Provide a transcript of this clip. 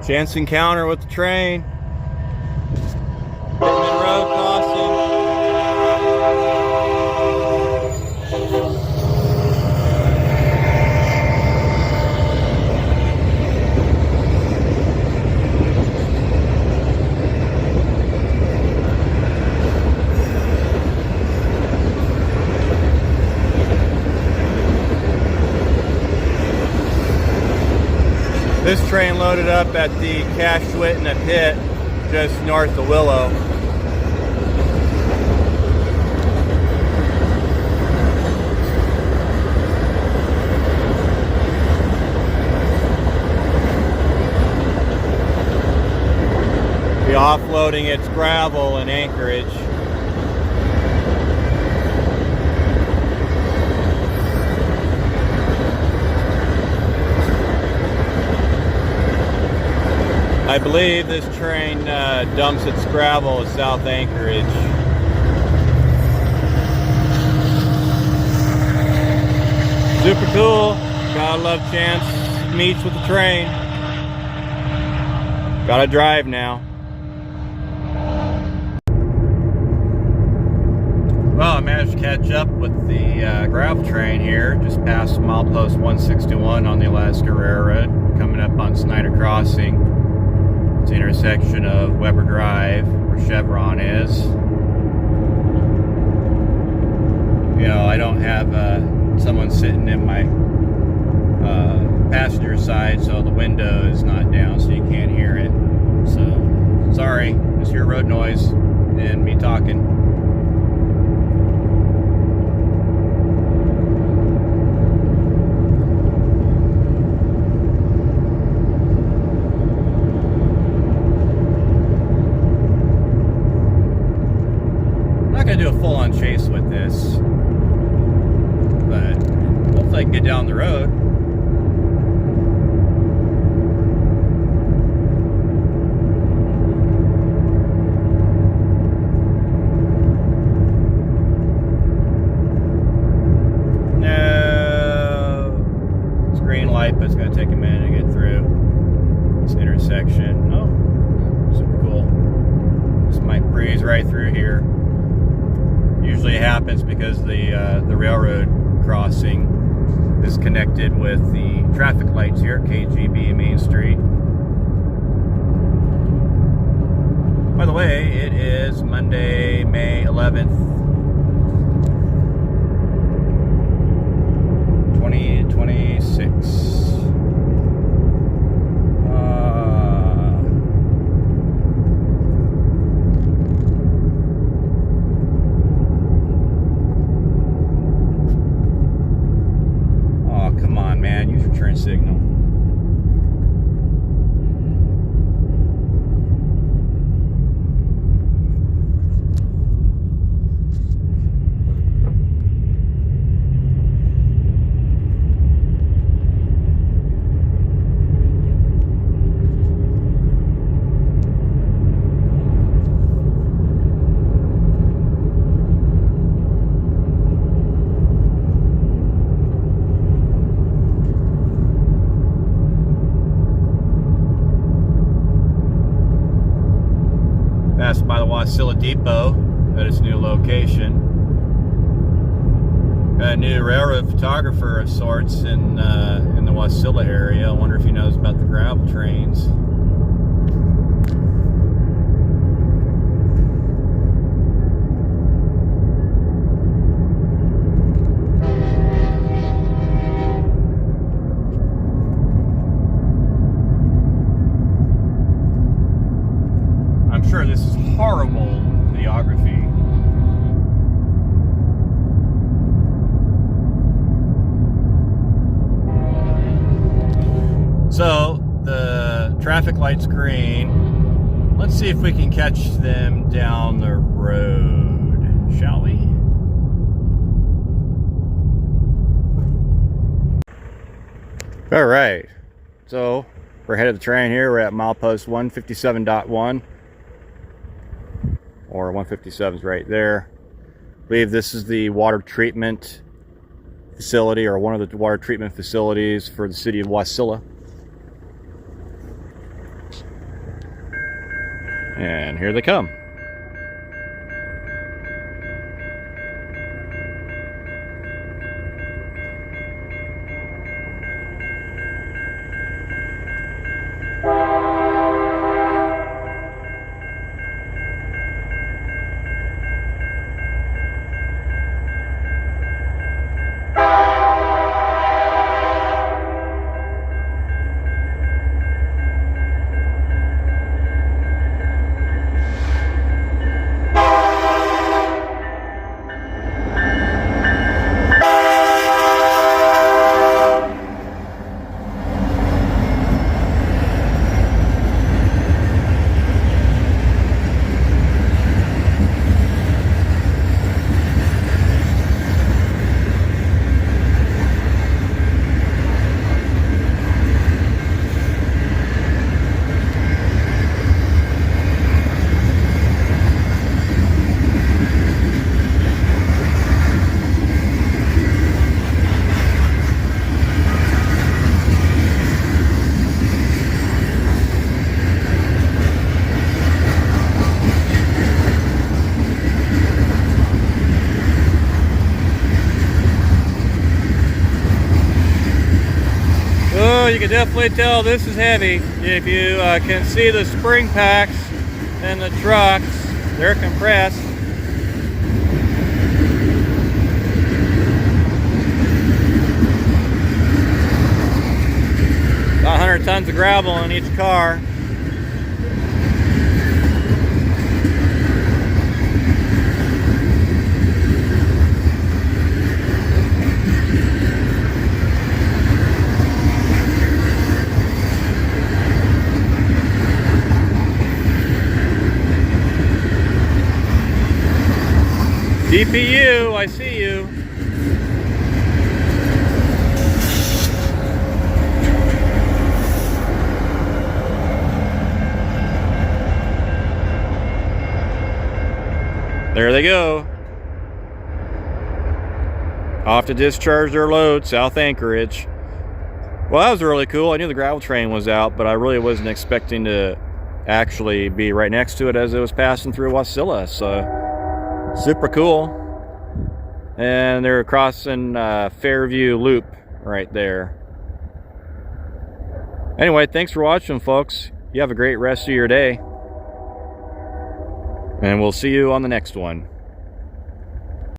Chance encounter with the train. Pittman Road crossing. This train loaded up at the Kashwitna pit just north of Willow. Be offloading its gravel in Anchorage. I believe this train dumps its gravel at South Anchorage. Super cool. Gotta love Chance meets with the train. Gotta drive now. Well, I managed to catch up with the gravel train here, just past milepost 161 on the Alaska Railroad, coming up on Snyder Crossing. It's the intersection of Weber Drive, where Chevron is. You know, I don't have someone sitting in my passenger side, so the window is not down, so you can't hear it. So, sorry, just hear road noise and me talking. Do a full-on chase with this, but hopefully I can get down the road. No, it's green light, but it's going to take a minute to get through this intersection. Oh, super cool. This might breeze right through here. Usually it happens because the railroad crossing is connected with the traffic lights here at KGB Main Street. By the way, it is Monday, May 11th, 2026. Turn signal. Passed by the Wasilla Depot at its new location. Got a new railroad photographer of sorts in the Wasilla area. I wonder if he knows about the gravel trains. I'm sure this is horrible videography. So the traffic light's green. Let's see if we can catch them down the road, shall we? All right, so we're ahead of the train here. We're at milepost 157.1. Or 157 is right there. I believe this is the water treatment facility, or one of the water treatment facilities for the city of Wasilla. And here they come. You can definitely tell this is heavy. If you can see the spring packs in the trucks, they're compressed. About 100 tons of gravel in each car. DPU, I see you. There they go. Off to discharge their load, South Anchorage. Well, that was really cool. I knew the gravel train was out, but I really wasn't expecting to actually be right next to it as it was passing through Wasilla. So super cool. And they're crossing Fairview Loop right there. Anyway, thanks for watching, folks. You have a great rest of your day. And we'll see you on the next one.